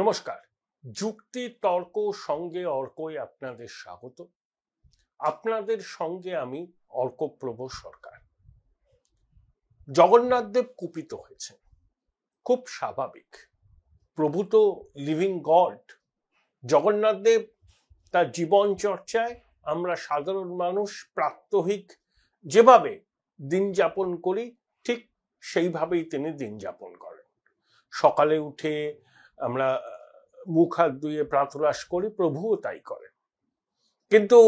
নমস্কার। যুক্তি তর্ক সঙ্গে অর্কই আপনাদের স্বাগত। আপনাদের সঙ্গে আমি অর্কপ্রভ সরকার। জগন্নাথ দেব কুপিত হয়েছেন, খুব স্বাভাবিক। প্রভু তো লিভিং গড। জগন্নাথ দেব তার জীবন চর্চায় আমরা সাধারণ মানুষ প্রাত্যহিক যেভাবে দিন যাপন করি ঠিক সেইভাবেই তিনি দিন যাপন করেন। সকালে উঠে আমরা মুখ হাত ধুয়ে প্রাতরাশ করি, প্রভুও তাই করেন। কিন্তু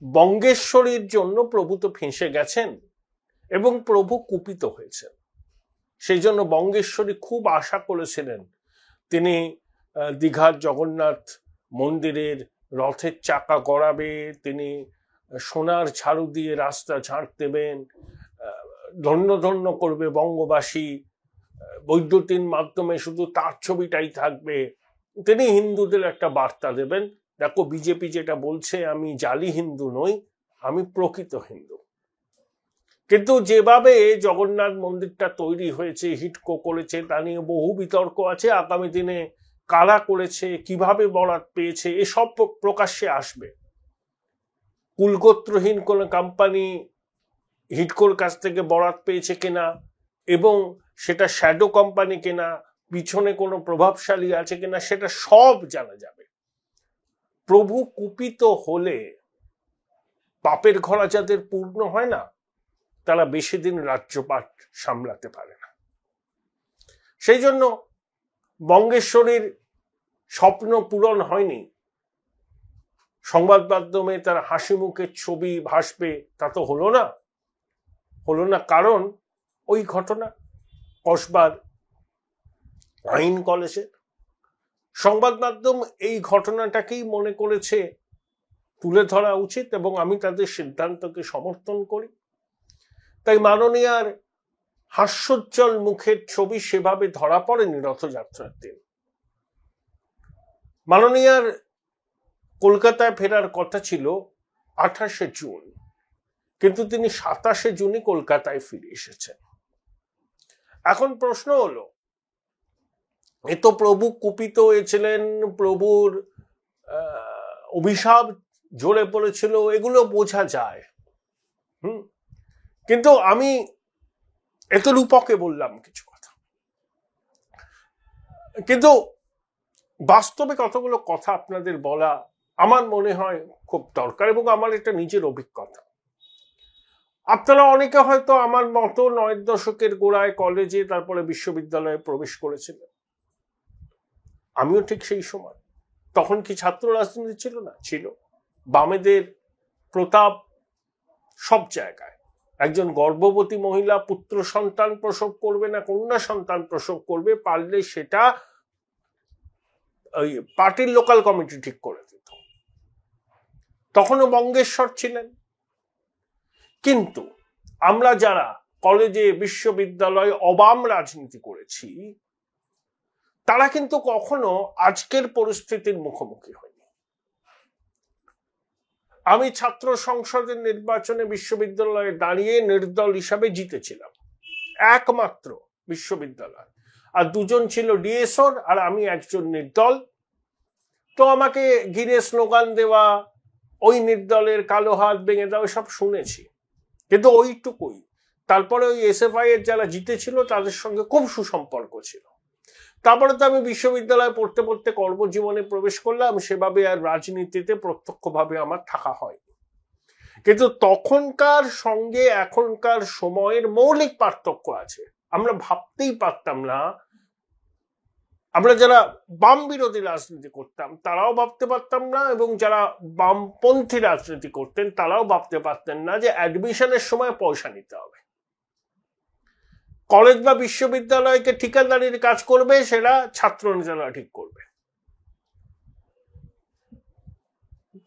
বঙ্গেশ্বরীর জন্য প্রভু তো ফেঁসে গেছেন এবং প্রভু কুপিত হয়েছেন। সেই জন্য বঙ্গেশ্বরী খুব আশা করেছিলেন তিনি দীঘার জগন্নাথ মন্দিরের রথের চাকা গড়াবে, তিনি সোনার ঝাড়ু দিয়ে রাস্তা ঝাঁট দেবেন, ধন্য ধন্য করবে বঙ্গবাসী, বৈদ্যুতিন মাধ্যমে শুধু তার ছবিটাই থাকবে। তিনি হিন্দুদের একটা বার্তা দেবেন, দেখো বিজেপি যেটা বলছে আমি জালি হিন্দু নই, আমি প্রকৃত হিন্দু। কিন্তু যেভাবে জগন্নাথ মন্দিরটা তৈরি হয়েছে, হিটকো করেছে, তা নিয়ে বহু বিতর্ক আছে। আগামী দিনে কারা করেছে, কিভাবে বরাত পেয়েছে, এসব প্রকাশ্যে আসবে। কুলগোত্রহীন কোন কোম্পানি হিটকোর কাছ থেকে বরাত পেয়েছে কিনা এবং সেটা শ্যাডো কোম্পানি কিনা, পিছনে কোনো প্রভাবশালী আছে কিনা, সেটা সব জানা যাবে। প্রভু কুপিত হলে পাপের ঘোড়া যাদের পূর্ণ হয় না, তারা বেশি দিন রাজ্যপাট সামলাতে পারে না। সেই জন্য বঙ্গেশ্বরীর স্বপ্ন পূরণ হয়নি। সংবাদ মাধ্যমে তার হাসি মুখের ছবি ভাসবে, তা তো হলো না। কারণ ওই ঘটনা কসবার আইন কলেজে সংবাদ মাধ্যম এই ঘটনাটাকেই মনে করেছে তুলে ধরা উচিত এবং আমি তাদের সিদ্ধান্তকে সমর্থন করি। তাই মাননীয়ার হাস্যোজ্জ্বল মুখের ছবি সেভাবে ধরা পড়েনি রথযাত্রার দিন। মাননীয়ার কলকাতায় ফেরার কথা ছিল 28শে জুন, কিন্তু তিনি 27শে জুনই কলকাতায় ফিরে এসেছেন। এখন প্রশ্ন হলো, এ তো প্রভু কুপিত হয়েছিলেন, প্রভুর অভিশাপ ঝরে পড়েছিল, এগুলো বোঝা যায়। কিন্তু আমি এত রূপকে বললাম কিছু কথা, কিন্তু বাস্তবে কতগুলো কথা আপনাদের বলা আমার মনে হয় খুব দরকার এবং আমার এটা নিজের অভিজ্ঞতা। আপনারা অনেকে হয়তো আমার মতো 9 দশকের গোড়ায় কলেজে তারপরে বিশ্ববিদ্যালয়ে প্রবেশ করেছিলেন। আমিও ঠিক সেই সময়। তখন কি ছাত্র রাজনীতি ছিল না? ছিল। বামেদের প্রতাপ সব জায়গায়। একজন গর্ভবতী মহিলা পুত্র সন্তান প্রসব করবে না কন্যা সন্তান প্রসব করবে, পারলে সেটা ওই পার্টির লোকাল কমিটি ঠিক করে দিত। তখনও বঙ্গেশ্বর ছিলেন। কিন্তু আমরা যারা কলেজে বিশ্ববিদ্যালয়ে অবাম রাজনীতি করেছি, তারা কিন্তু কখনো আজকের পরিস্থিতির মুখোমুখি হয়নি। আমি ছাত্র সংসদের নির্বাচনে বিশ্ববিদ্যালয়ে দাঁড়িয়ে নির্দল হিসাবে জিতেছিলাম, একমাত্র বিশ্ববিদ্যালয়, আর দুজন ছিল ডিএসওর আর আমি একজন নির্দল। তো আমাকে ঘিরে স্লোগান দেওয়া, ওই নির্দলের কালো হাত ভেঙে দেওয়া, সব শুনেছি, কিন্তু ওইটুকুই। তারপরে ওই এসএফআই এর যারা জিতেছিল তাদের সঙ্গে খুব সুসম্পর্ক ছিল। তারপরে তো আমি বিশ্ববিদ্যালয়ে পড়তে পড়তে কর্মজীবনে প্রবেশ করলাম, সেভাবে আর রাজনীতিতে প্রত্যক্ষভাবে আমার থাকা হয়নি। কিন্তু তখনকার সঙ্গে এখনকার সময়ের মৌলিক পার্থক্য আছে। আমরা ভাবতেই পারতাম না, আমরা যারা বাম বিরোধী রাজনীতি করতাম তারাও ভাবতে পারতাম না, এবং যারা বামপন্থী রাজনীতি করতেন তারাও ভাবতে পারতেন না যে অ্যাডমিশনের সময় পয়সা নিতে হবে। কলেজ বা বিশ্ববিদ্যালয়কে ঠিকাদারির কাজ করবে, সেটা ছাত্র নেতারা ঠিক করবে।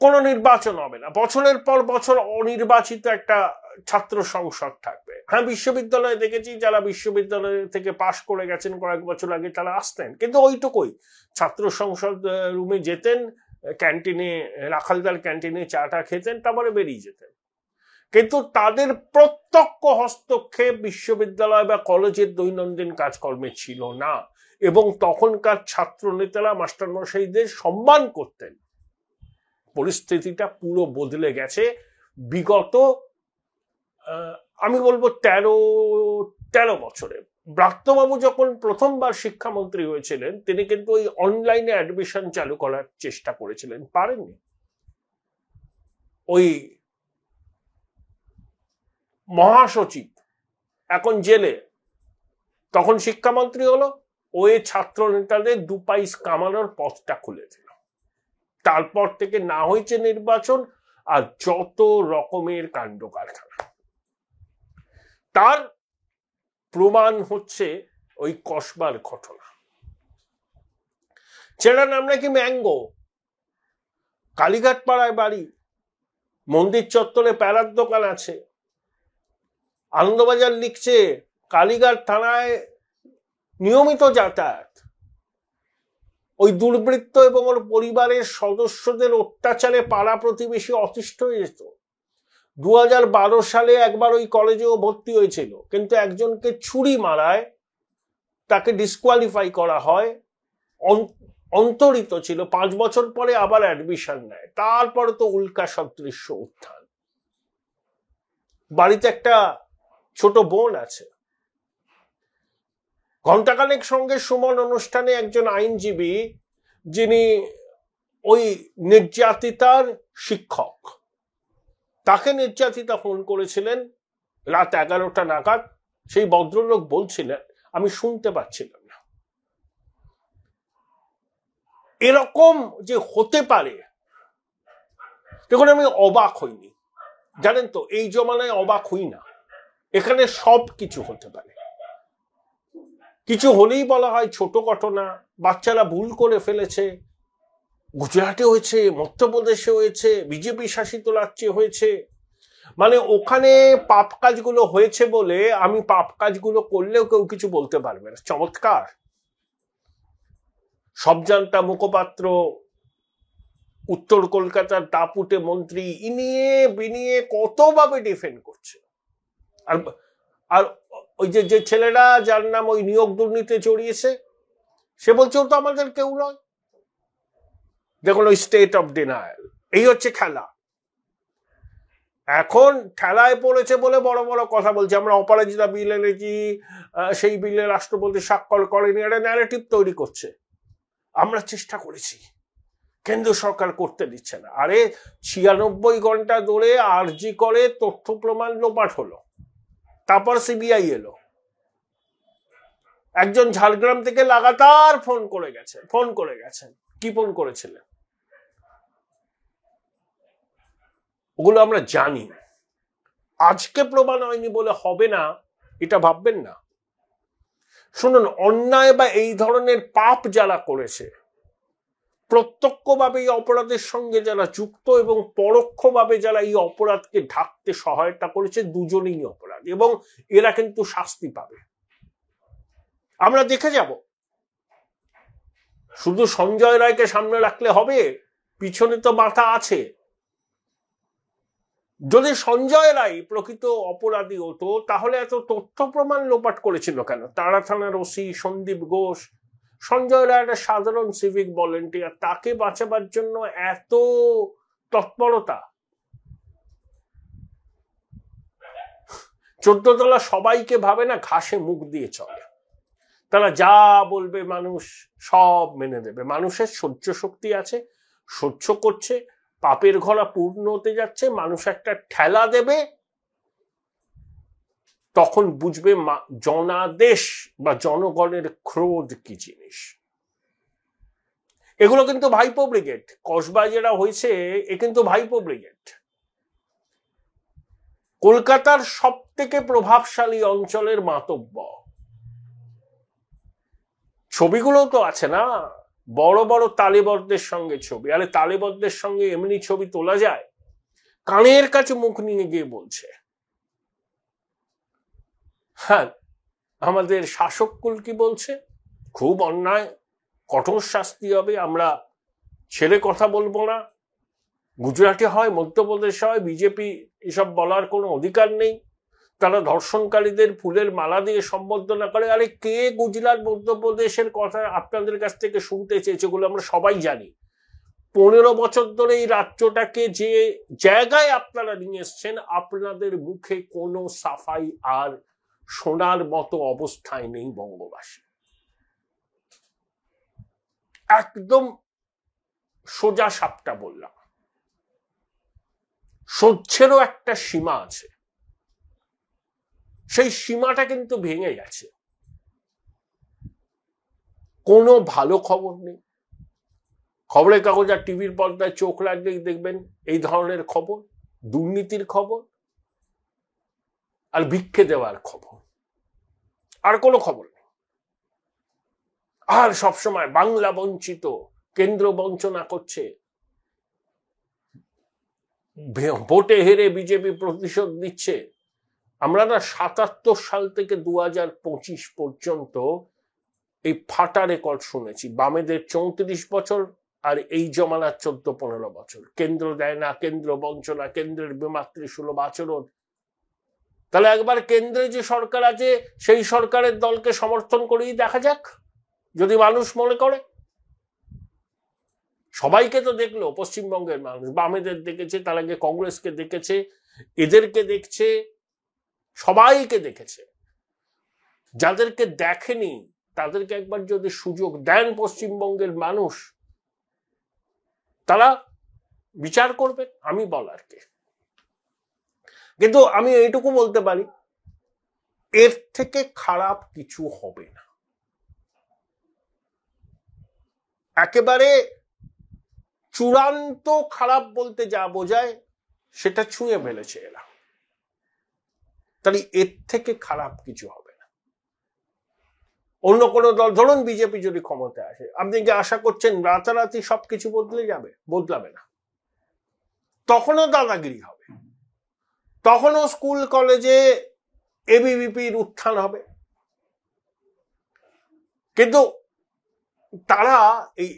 কোনো নির্বাচন হবে না, বছরের পর বছর অনির্বাচিত একটা ছাত্র সংসদ থাকবে। হ্যাঁ, বিশ্ববিদ্যালয়ে দেখেছি যারা বিশ্ববিদ্যালয় থেকে পাশ করে গেছেন কয়েক বছর আগে তারা আসতেন, কিন্তু ওইটুকুই। ছাত্র সংসদ রুমে যেতেন, ক্যান্টিনে, রাখালদার ক্যান্টিনে চাটা খেতেন, তারপরে বেরিয়ে যেতেন। কিন্তু তাদের প্রত্যক্ষ হস্তক্ষেপ বিশ্ববিদ্যালয় বা কলেজের দৈনন্দিন কাজকর্মে ছিল না। এবং তখনকার ছাত্র নেতারা মাস্টারমশাইদের সম্মান করতেন, পরিস্থিতিটা পুরো বদলে গেছে বিগত আমি বলবো 13 বছরে। ব্রাত্যবাবু যখন প্রথমবার শিক্ষামন্ত্রী হয়েছিলেন তিনি কিন্তু ওই অনলাইনে অ্যাডমিশন চালু করার চেষ্টা করেছিলেন, পারেননি। ওই মহাসচিব এখন জেলে, তখন শিক্ষামন্ত্রী হলো, ওই ছাত্র নেতাদের দুপাইস কামানোর পথটা খুলে দিল। তারপর থেকে না হয়েছে নির্বাচন, আর যত রকমের কাণ্ড কারখানা। তার প্রমাণ হচ্ছে ওই কসবার ঘটনা। ছেলের নাম নাকি ম্যাঙ্গো, কালীঘাট পাড়ায় বাড়ি, মন্দির চত্বরে প্যারার দোকান আছে। আনন্দবাজার লিখছে কালীঘাট থানায় নিয়মিত যাতায়াত, ওই দুর্বৃত্ত এবং ওর পরিবারের সদস্যদের অত্যাচারে পাড়া প্রতিবেশী অতিষ্ঠ হয়ে যেত। 2012 সালে একবার ওই কলেজেও ভর্তি হয়েছিল, কিন্তু একজনকে ছুরি মারায় তাকে ডিসকোয়ালিফাই করা হয়, অন্তরিত ছিল। 5 বছর পরে আবার অ্যাডমিশন নেয়। তারপরে তো উল্কা সদৃশ্য উত্থান। বাড়িতে একটা ছোট বোন আছে। ঘণ্টাখানেক সঙ্গে সুমন অনুষ্ঠানে একজন আইনজীবী, যিনি ওই নির্যাতিতার শিক্ষক, তাকে নির্যাতিতা ফোন করেছিলেন রাত 11টা নাগাদ। সেই ভদ্রলোক বলছিলেন আমি শুনতে পাচ্ছিলাম না। এরকম যে হতে পারে, দেখুন আমি অবাক হইনি, জানেন তো, এই জমানায় অবাক হই না। এখানে সব কিছু হতে পারে। কিছু হলেই বলা হয় ছোট ঘটনা, বাচ্চারা ভুল করে ফেলেছে। গুজরাটে হয়েছে, মধ্যপ্রদেশে হয়েছে, বিজেপি শাসিত রাজ্যে হয়েছে। মানে ওখানে পাপ কাজগুলো হয়েছে বলে আমি পাপ কাজগুলো করলেও কেউ কিছু বলতে পারবে না। চমৎকার। সবজান্তা মুখপাত্র, উত্তর কলকাতার দাপুটে মন্ত্রী, ইনিয়ে বিনিয়ে কতভাবে ডিফেন্ড করছে। আর ওই যে ছেলেরা যার নাম ওই নিয়োগ দুর্নীতিতে জড়িয়েছে, সে বলছে ও তো আমাদের কেউ নয়। দেখুন ওই স্টেট অফ ডিনায়াল। এই হচ্ছে খেলা। এখন খেলায় পড়েছে বলে বড় বড় কথা বলছে। আমরা অপরাজিতা বিল এনেছি, সেই বিলে রাষ্ট্রপতি স্বাক্ষর করেনি, একটা ন্যারেটিভ তৈরি করছে। আমরা চেষ্টা করেছি, কেন্দ্র সরকার করতে দিচ্ছে না। আরে 96 ঘন্টা ধরে আরজি করে তথ্য প্রমাণ লোপাট হলো, তারপর সিবিআই এলো। একজন ঝাড়গ্রাম থেকে লাগাতার ফোন করে গেছেন। কি ফোন করেছিলেন ওগুলো আমরা জানি। আজকে প্রমাণ হয়নি বলে হবে না এটা ভাববেন না। শুনুন, অন্যায় বা এই ধরনের পাপ যারা করেছে, প্রত্যক্ষভাবে এই অপরাধের সঙ্গে যারা যুক্ত এবং পরোক্ষভাবে যারা এই অপরাধকে ঢাকতে সহায়তা করেছে, দুজনেই অপরাধ, এবং এরা কিন্তু শাস্তি পাবে। আমরা দেখে যাব। শুধু সঞ্জয় রায়কে সামনে রাখলে হবে? পিছনে তো মাথা আছে। যদি সঞ্জয় রায় প্রকৃত অপরাধী হতো তাহলে এত তথ্য প্রমাণ লোপাট করেছিল কেন? তারা থানার ওসি সন্দীপ ঘোষ, সঞ্জয় রায় একটা সাধারণ সিভিক ভলেন্টিয়ার, তাকে বাঁচাবার জন্য এত তৎপরতা। 14 তলা সবাইকে ভাবে না, ঘাসে মুখ দিয়ে চলে। তারা যা বলবে মানুষ সব মেনে দেবে। মানুষের সহ্য শক্তি আছে, সহ্য করছে। পাপের ঘোড়া পূর্ণ হতে যাচ্ছে, মানুষ একটা ঠেলা দেবে, তখন বুঝবে জনাদেশ বা জনগণের ক্রোধ কি জিনিস। এগুলো কিন্তু ভাইপো ব্রিগেড। কসবায় যেটা হয়েছে এ কিন্তু ভাইপো ব্রিগেড। কলকাতার সব থেকে প্রভাবশালী অঞ্চলের মাতব্য। ছবিগুলো তো আছে না, বড় বড় তালেবরদের সঙ্গে ছবি। আরে তালেবরদের সঙ্গে এমনি ছবি তোলা যায়? কানের কাছে মুখ নিয়ে গিয়ে বলছে। হ্যাঁ, আমাদের শাসক কুল কি বলছে? খুব অন্যায়, কঠোর শাস্তি হবে, আমরা ছেড়ে কথা বলবো না। গুজরাটে হয়, মধ্যপ্রদেশে হয়, বিজেপি এসব বলার কোনো অধিকার নেই। তারা ধর্ষণকারীদের ফুলের মালা দিয়ে সম্বর্ধনা করে। আরে কে গুজরাট মধ্যপ্রদেশের কথা আপনাদের কাছ থেকে শুনতে চেয়েছে? এগুলো আমরা সবাই জানি। 15 বছর ধরে এই রাজ্যটাকে যে জায়গায় আপনারা নিয়ে এসছেন, আপনাদের মুখে কোনো সাফাই আর শোনার মতো অবস্থায় নেই বঙ্গবাসী। একদম সোজা সাপটা বললাম, সহ্যেরও একটা সীমা আছে, সেই সীমাটা কিন্তু ভেঙে গেছে। কোনো ভালো খবর নেই। খবরের কাগজ আর টিভির পর্দায় চোখ রাখলেই দেখবেন এই ধরনের খবর, দুর্নীতির খবর আর ভিক্ষে দেওয়ার খবর, আর কোনো খবর নেই। আর সবসময় বাংলা বঞ্চিত, কেন্দ্র বঞ্চনা করছে, ভোটে হেরে বিজেপি প্রতিশোধ দিচ্ছে। আমরা না 77 সাল থেকে 2025 পর্যন্ত এই ফাটা রেকর্ড শুনেছি। বামেদের 34 বছর আর এই জমানার 14-15 বছর। কেন্দ্র দেয় না, কেন্দ্র বঞ্চনা, কেন্দ্রের বিমাতৃসুলভ আচরণ। তাহলে একবার কেন্দ্রে যে সরকার আছে সেই সরকারের দলকে সমর্থন করেই দেখা যাক, যদি মানুষ মনে করে। সবাইকে তো দেখলো পশ্চিমবঙ্গের মানুষ, বামেদের দেখেছে, তার আগে কংগ্রেসকে দেখেছে, এদেরকে দেখছে, সবাইকে দেখেছে। যাদেরকে দেখেনি তাদেরকে একবার যদি সুযোগ দেন পশ্চিমবঙ্গের মানুষ, তারা বিচার করবেন, আমি বলার কে। কিন্তু আমি এইটুকু বলতে পারি, এর থেকে খারাপ কিছু হবে না। একেবারে চূড়ান্ত খারাপ বলতে যা বোঝায় সেটা ছুঁয়ে ফেলেছে এরা। তাহলে এর থেকে খারাপ কিছু হবে না। অন্য কোনো দল, ধরুন বিজেপি যদি ক্ষমতায় আসে, আপনি কি আশা করছেন রাতারাতি সবকিছু বদলে যাবে? বদলাবে না। তখনও দাদাগিরি হবে, তখনও স্কুল কলেজে এবিভিপির উত্থান হবে। কিন্তু তারা এই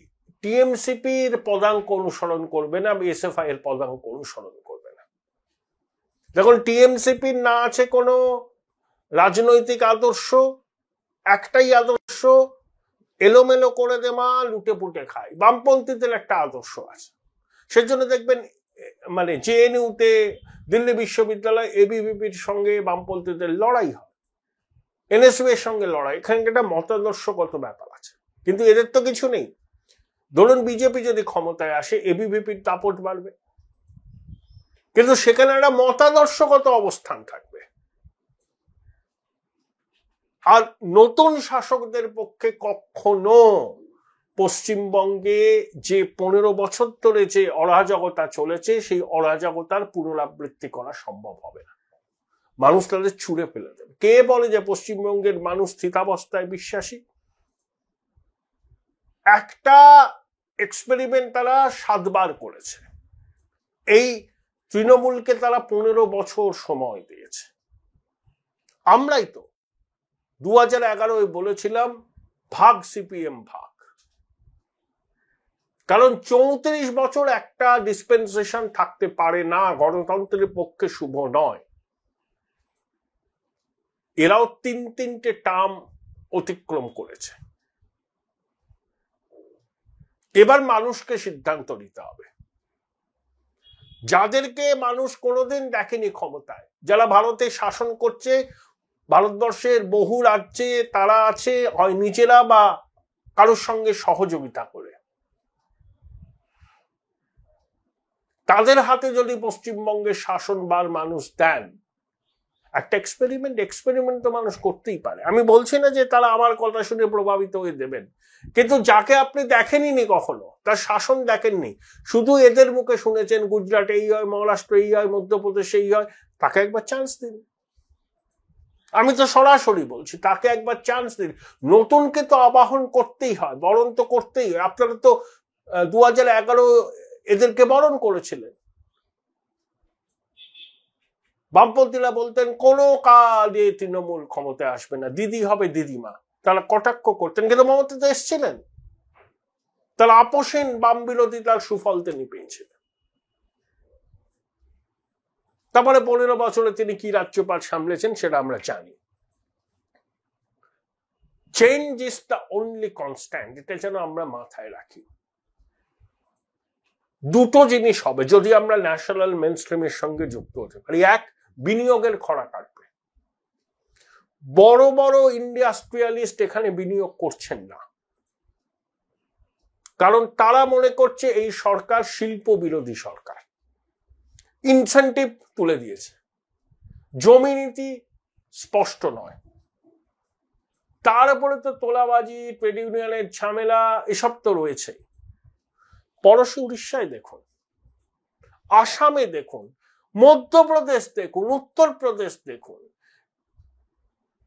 টিএমসিপির পদাঙ্ক অনুসরণ করবে না, এসএফআই এর পদাঙ্ক অনুসরণ করবে না। দেখুন, টিএমসিপির না আছে কোনো রাজনৈতিক আদর্শ, একটাই আদর্শ, এলোমেলো করে দেওয়া, লুটে পুটে খায়। বামপন্থীদের একটা আদর্শ আছে, সেজন্য দেখবেন মানে জেএনইউতে, দিল্লি বিশ্ববিদ্যালয়, এবিভিপির সঙ্গে বামপন্থীদের লড়াই হয়, এনএসইউ এর সঙ্গে লড়াই। এখানে একটা মতাদর্শগত ব্যাপার আছে, কিন্তু এদের তো কিছু নেই। ধরুন বিজেপি যদি ক্ষমতায় আসে, এবিভিপির দাপট বাড়বে, কিন্তু সেখানে একটা মতাদর্শগত অবস্থান থাকবে। আর নতুন শাসকদের পক্ষে কখনো পশ্চিমবঙ্গে যে 15 বছর ধরে যে অরাজকতা চলেছে, সেই অরাজকতার পুনরাবৃত্তি করা সম্ভব হবে না। মানুষ তাদের ছুঁড়ে ফেলে দেবে। কে বলে যে পশ্চিমবঙ্গের মানুষ স্থিতাবস্থায় বিশ্বাসী? একটা এক্সপেরিমেন্ট তারা 7 বার করেছে। এই তৃণমূলকে তারা 15 বছর সময় দিয়েছে। আমরাই তো 2011 বলেছিলাম ভাগ সিপিএম ভাগ, কারণ 34 বছর একটা ডিসপেন্সেশন থাকতে পারে না, গণতন্ত্রের পক্ষে শুভ নয়। এরাও 3-3টে টার্ম অতিক্রম করেছে। এবার মানুষকে সিদ্ধান্ত নিতে হবে। যাদেরকে মানুষ কোনোদিন দেখেনি ক্ষমতায়, যারা ভারতে শাসন করছে, ভারতবর্ষের বহু রাজ্যে তারা আছে হয় নিজেরা বা কারোর সঙ্গে সহযোগিতা করে, তাদের হাতে যদি পশ্চিমবঙ্গের শাসনবার মানুষ দেন, একটা এক্সপেরিমেন্ট তো মানুষ করতেই পারে। আমি বলছি না যে তারা আমার কথা শুনে প্রভাবিত হয়ে দেবেন, কিন্তু যাকে আপনি দেখেননি কখনো, তার শাসন দেখেননি, শুধু এদের মুখে শুনেছেন গুজরাট এই হয়, মহারাষ্ট্র এই হয়, মধ্যপ্রদেশ এই হয়, তাকে একবার চান্স দিন। আমি তো সরাসরি বলছি, তাকে একবার চান্স দিন। নতুনকে তো আবাহন করতেই হয়, বরণ তো করতেই হয়। আপনারা তো 2011 এদেরকে বরণ করেছিলেন। বামপন্থীরা বলতেন কোনো কালে তৃণমূল ক্ষমতায় আসবে না, দিদি হবে দিদিমা, তারা কটাক্ষ করতেন। কিন্তু মমতা তো এসেছিলেন, তারা আপোষহীন বাম বিরোধিতার সুফল তিনি পেয়েছিলেন। তারপরে 15 বছরে তিনি কি রাজ্যপাল সামলেছেন সেটা আমরা জানি। Change is the only constant, এটা যেন আমরা মাথায় রাখি। দুটো জিনিস হবে যদি আমরা ন্যাশনাল মেইনস্ট্রিমের সঙ্গে যুক্ত হতে পারি। এক, বিনিয়োগের খরা কাটবে। বড় বড় ইন্ডাস্ট্রিয়ালিস্ট এখানে বিনিয়োগ করছেন না, কারণ তারা মনে করছে এই সরকার শিল্প বিরোধী সরকার। ইনসেন্টিভ তুলে দিয়েছে, জমি নীতি স্পষ্ট নয়, তার উপরে তো তোলাবাজি, ট্রেড ইউনিয়নের ঝামেলা এসব তো রয়েছে। পড়োশী উড়িষ্যায় দেখুন, আসামে দেখুন, মধ্যপ্রদেশ দেখুন, উত্তরপ্রদেশ দেখুন,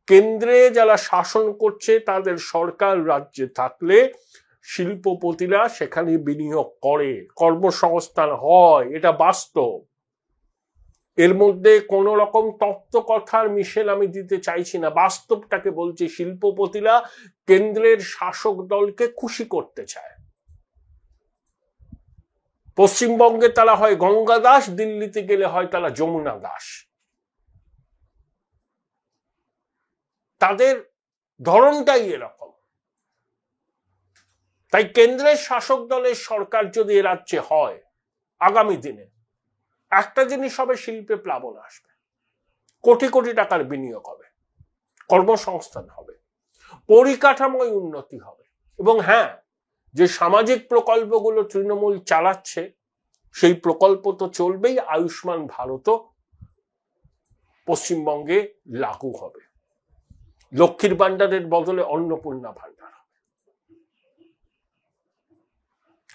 কেন্দ্রে যারা শাসন করছে তাদের সরকার রাজ্যে থাকলে শিল্পপতিরা সেখানে বিনিয়োগ করে, কর্মসংস্থান হয়, এটা বাস্তব। এর মধ্যে কোন রকম তত্ত্ব কথার মিশেল আমি দিতে চাইছি না, বাস্তবটাকে বলছি। শিল্পপতিরা কেন্দ্রের শাসক দলকে খুশি করতে চায়। পশ্চিমবঙ্গে তারা হয় গঙ্গা দাস, দিল্লিতে গেলে হয় তারা যমুনা দাস। তাদের ধরনটাই এরকম। তাই কেন্দ্রের শাসক দলের সরকার যদি এ রাজ্যে হয়, আগামী দিনে একটা জিনিস হবে, শিল্পে প্লাবন আসবে, কোটি কোটি টাকার বিনিয়োগ হবে, কর্মসংস্থান হবে, পরিকাঠামোয় উন্নতি হবে। এবং হ্যাঁ, যে সামাজিক প্রকল্পগুলো তৃণমূল চালাচ্ছে সেই প্রকল্প তো চলবেই। আয়ুষ্মান ভারত পশ্চিমবঙ্গে লাগু হবে, লক্ষ্মীর ভান্ডারের বদলে অন্নপূর্ণা ভান্ডার হবে।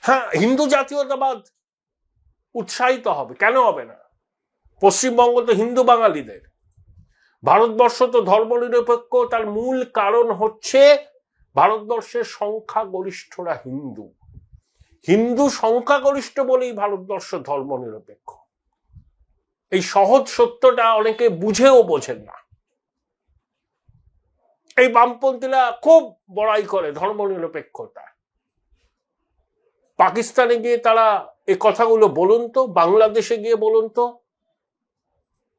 হ্যাঁ, হিন্দু জাতীয়তাবাদ উৎসাহিত হবে, কেন হবে না? পশ্চিমবঙ্গ তো হিন্দু বাঙালিদের, ভারতবর্ষ তো ধর্মনিরপেক্ষ। তার মূল কারণ হচ্ছে ভারতবর্ষের সংখ্যাগরিষ্ঠরা হিন্দু। হিন্দু সংখ্যাগরিষ্ঠ বলেই ভারতবর্ষ ধর্মনিরপেক্ষ। এই সহজ সত্যটা অনেকে বুঝেও বোঝেন না। এই বামপন্থীরা খুব বড়াই করে ধর্মনিরপেক্ষতা। পাকিস্তানে গিয়ে তারা এই কথাগুলো বলুন তো, বাংলাদেশে গিয়ে বলুন তো,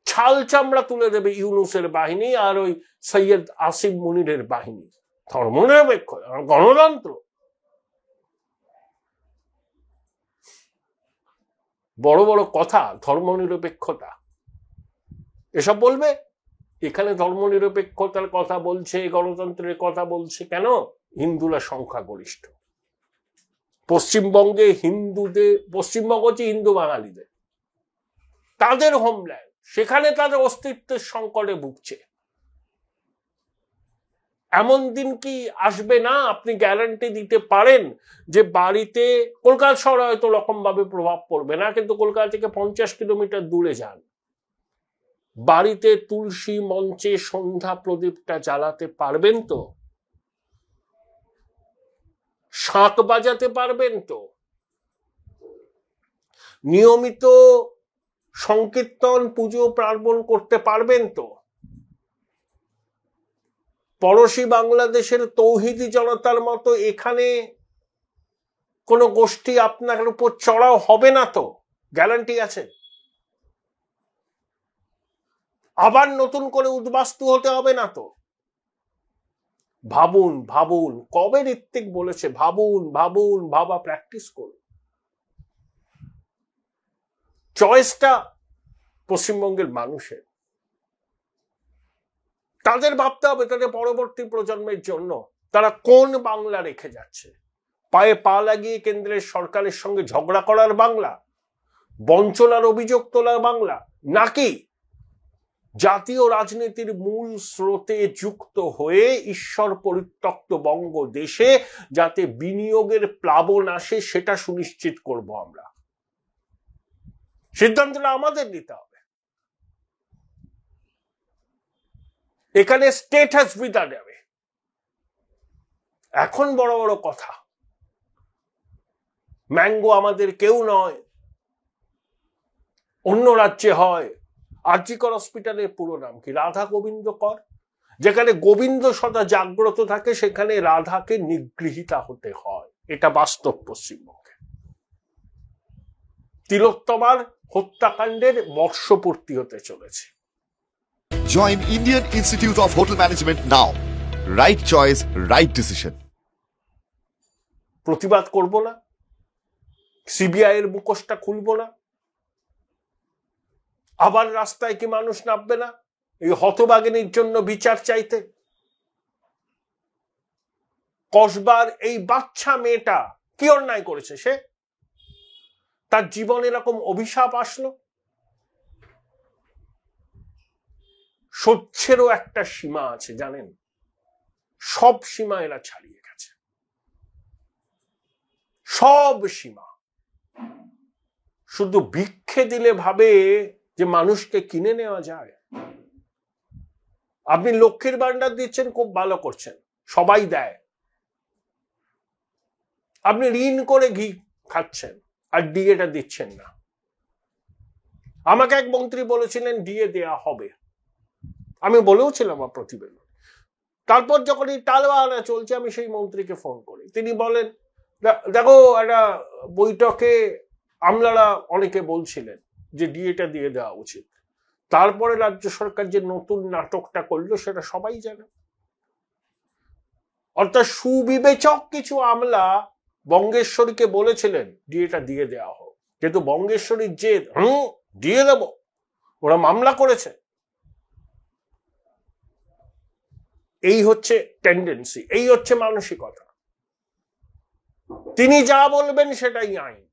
ছাল চামড়া তুলে দেবে ইউনুসের বাহিনী আর ওই সৈয়দ আসিম মুনিরের বাহিনী। ধর্মনিরপেক্ষ, গণতন্ত্র, বড় বড় কথা, ধর্মনিরপেক্ষতা এসব বলবে। এখানে ধর্মনিরপেক্ষতার কথা বলছে, গণতন্ত্রের কথা বলছে কেন? হিন্দুরা সংখ্যাগরিষ্ঠ। পশ্চিমবঙ্গে হিন্দুদের, পশ্চিমবঙ্গ হচ্ছে হিন্দু বাঙালিদের, তাদের হোমল্যান্ড, সেখানে তাদের অস্তিত্বের সংকটে ভুগছে। এমন দিন কি আসবে না আপনি গ্যারান্টি দিতে পারেন যে বাড়িতে, কলকাতা শহরে হয়তো রকম ভাবে প্রভাব পড়বে না, কিন্তু কলকাতা থেকে 50 কিলোমিটার দূরে যান, বাড়িতে তুলসী মঞ্চে সন্ধ্যা প্রদীপটা জ্বালাতে পারবেন তো? শাঁখ বাজাতে পারবেন তো? নিয়মিত সংকীর্তন, পুজো পার্বণ করতে পারবেন তো? পড়োশী বাংলাদেশের তৌহিদি জনতার মতো এখানে কোন গোষ্ঠী আপনার উপর চড়াও হবে না তো? গ্যারান্টি আছে? আবার নতুন করে উদ্বাস্তু হতে হবে না তো? ভাবুন ভাবুন, কবে ঋত্বিক বলেছে ভাবুন ভাবুন, ভাবা প্র্যাকটিস করুন। চয়েসটা পশ্চিমবঙ্গের মানুষের, তাদের ভাবতে হবে তাদের পরবর্তী প্রজন্মের জন্য তারা কোন বাংলা রেখে যাচ্ছে। পায়ে পা লাগিয়ে কেন্দ্রের সরকারের সঙ্গে ঝগড়া করার বাংলা, বঞ্চনার অভিযোগ তোলার বাংলা, নাকি জাতীয় রাজনীতির মূল স্রোতে যুক্ত হয়ে ঈশ্বর পরিত্যক্ত বঙ্গদেশে যাতে বিনিয়োগের প্লাবন আসে সেটা সুনিশ্চিত করব আমরা। সিদ্ধান্তটা আমাদের নিতে হবে। এখানে স্টেটাস বিদা দেবে। এখন বড় বড় কথা, ম্যাঙ্গো আমাদের কেউ নয়, অন্য রাজ্যে হয়। আরজি কর হসপিটালের পুরো নাম কি? রাধা গোবিন্দ কর। যেখানে গোবিন্দ সদা জাগ্রত থাকে সেখানে রাধাকে নিগৃহীতা হতে হয়, এটা বাস্তব পশ্চিমবঙ্গে। তিলোত্তমার হত্যাকাণ্ডের বর্ষপূর্তি হতে চলেছে। Join Indian Institute of Hotel Management now. Right choice, right decision. প্রতিবাদ করব না, সিবিআই এর মুখোশটা খুলব না, আবার রাস্তায় কি মানুষ নামবে না এই হতভাগিনীর জন্য বিচার চাইতে? কসবার এই বাচ্চা মেয়েটা কি অন্যায় করেছে? সে তার জীবন এরকম অভিশাপ আসলো। সহ্যেরও একটা সীমা আছে জানেন, সব সীমা এরা ছাড়িয়ে গেছে, সব সীমা। শুধু ভিক্ষে দিলে ভাবে যে মানুষকে কিনে নেওয়া যায়। আপনি লক্ষ্মীর ভান্ডার দিচ্ছেন, খুব ভালো করছেন, সবাই দেয়। আপনি ঋণ করে ঘি খাচ্ছেন আর ডিএটা দিচ্ছেন না। আমাকে এক মন্ত্রী বলেছিলেন ডিএ দেয়া হবে, আমি বলেও ছিলাম আমার প্রতিবেদন। তারপর যখন এই টালবাহানা চলছে, আমি সেই মন্ত্রীকে ফোন করি, তিনি বলেন দেখো একটা বৈঠকে আমলারা অনেকে বলছিলেন যে ডিএটা দিয়ে দেওয়া উচিত। তারপরে রাজ্য সরকার যে নতুন নাটকটা করলো সেটা সবাই জানে। অর্থাৎ সুবিবেচক কিছু আমলা বঙ্গেশ্বরীকে বলেছিলেন ডিএটা দিয়ে দেওয়া হোক, কিন্তু বঙ্গেশ্বরীর জেদ দিয়ে দেব, ওরা মামলা করেছে। এই হচ্ছে টেন্ডেন্সি, এই হচ্ছে মানসিকতা। তিনি যা বলবেন সেটাই আইন।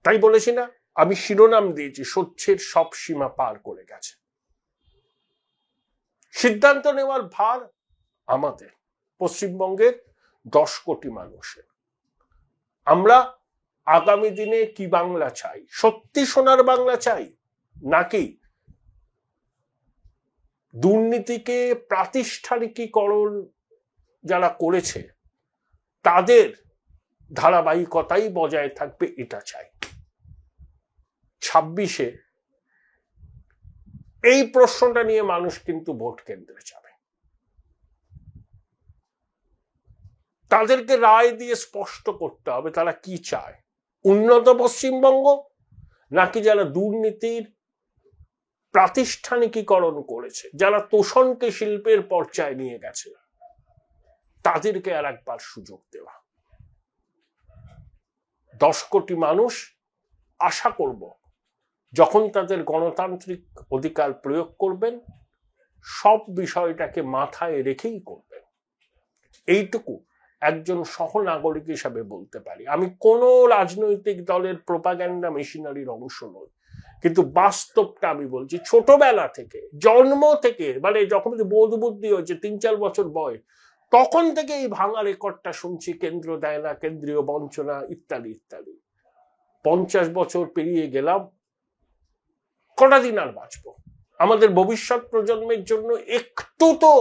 তাই বলেছি না, আমি শিরোনাম দিয়েছি সহ্যের সব সীমা পার করে গেছে। সিদ্ধান্ত নেওয়ার ভার আমাদের, পশ্চিমবঙ্গের 10 কোটি মানুষের। আমরা আগামী দিনে কি বাংলা চাই? সত্যি সোনার বাংলা চাই, নাকি দুর্নীতিকে প্রাতিষ্ঠানিকীকরণ যারা করেছে তাদের ধারাবাহিকতাই বজায় থাকবে এটা চাই? 26-এ এই প্রশ্নটা নিয়ে মানুষ কিন্তু ভোট কেন্দ্রে যাবে। তাদেরকে রায় দিয়ে স্পষ্ট করতে হবে তারা কি চায়, উন্নত পশ্চিমবঙ্গ নাকি যারা দুর্নীতির প্রাতিষ্ঠানিকীকরণ করেছে, যারা তোষণকে শিল্পের পর্যায়ে নিয়ে গেছে, তাদেরকে আর একবার সুযোগ দেওয়া। 10 কোটি মানুষ আশা করব যখন তাদের গণতান্ত্রিক অধিকার প্রয়োগ করবেন, সব বিষয়টাকে মাথায় রেখেই করবেন। এইটুকু একজন সহনাগরিক হিসাবে বলতে পারি। আমি কোনো রাজনৈতিক দলের প্রোপাগ্যান্ডা মেশিনারির অংশ নই, কিন্তু বাস্তবটা আমি বলছি। ছোটবেলা থেকে, জন্ম থেকে, মানে যখন বোধ বুদ্ধি হয়েছে 3-4 বছর বয়স, তখন থেকে এই ভাঙা রেকর্ডটা শুনছি, কেন্দ্র দেয় না, কেন্দ্রীয় বঞ্চনা, ইত্যাদি ইত্যাদি। 50 বছর পেরিয়ে গেলাম, কটা দিন আর বাঁচবো? আমাদের ভবিষ্যৎ প্রজন্মের জন্য একটু তো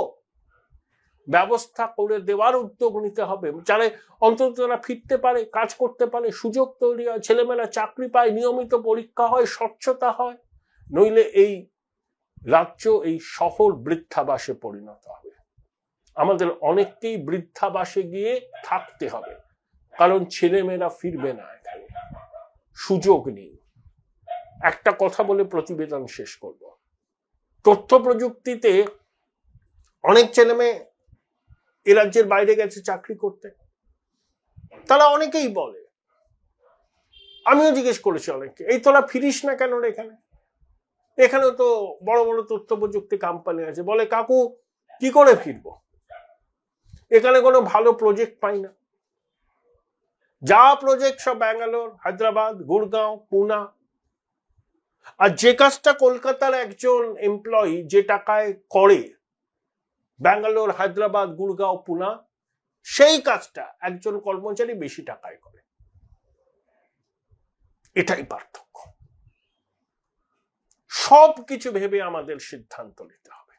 ব্যবস্থা করে দেওয়ার উদ্যোগ নিতে হবে, যারা অন্তত তারা ফিরতে পারে, কাজ করতে পারে, সুযোগ তৈরি হয়, ছেলেমেয়েরা চাকরি পায়, নিয়মিত পরীক্ষা হয়, স্বচ্ছতা হয়। নইলে এই রাজ্য, এই শহর বৃদ্ধাবাসে পরিণত হবে। আমাদের অনেককেই বৃদ্ধাবাসে গিয়ে থাকতে হবে, কারণ ছেলেমেয়েরা ফিরবে না, এখানে সুযোগ নেই। একটা কথা বলে প্রতিবেদন শেষ করব। তথ্য প্রযুক্তিতে অনেক ছেলেমেয়ে এ রাজ্যের বাইরে গেছে চাকরি করতে। তারা অনেকেই বলে, আমিও জিজ্ঞেস করেছি অনেককে, এই তোরা ফিরিস না কেন এখানে? এখানে তো বড় বড় তথ্য প্রযুক্তি কোম্পানি আছে। বলে কাকু কি করে ফিরবো, এখানে কোনো ভালো প্রজেক্ট পাই না। যা প্রজেক্ট সব ব্যাঙ্গালোর, হায়দ্রাবাদ, গুড়গাঁও, পুনা। আর যে কাজটা কলকাতার একজন এমপ্লয়ি যে টাকায় করে ব্যাঙ্গালোর, হায়দ্রাবাদ, গুড়গাঁও, পুনা, সেই কাজটা একজন কর্মচারী বেশি টাকায় করে। এটাই পার্থক্য। সব কিছু ভেবে আমাদের সিদ্ধান্ত নিতে হবে।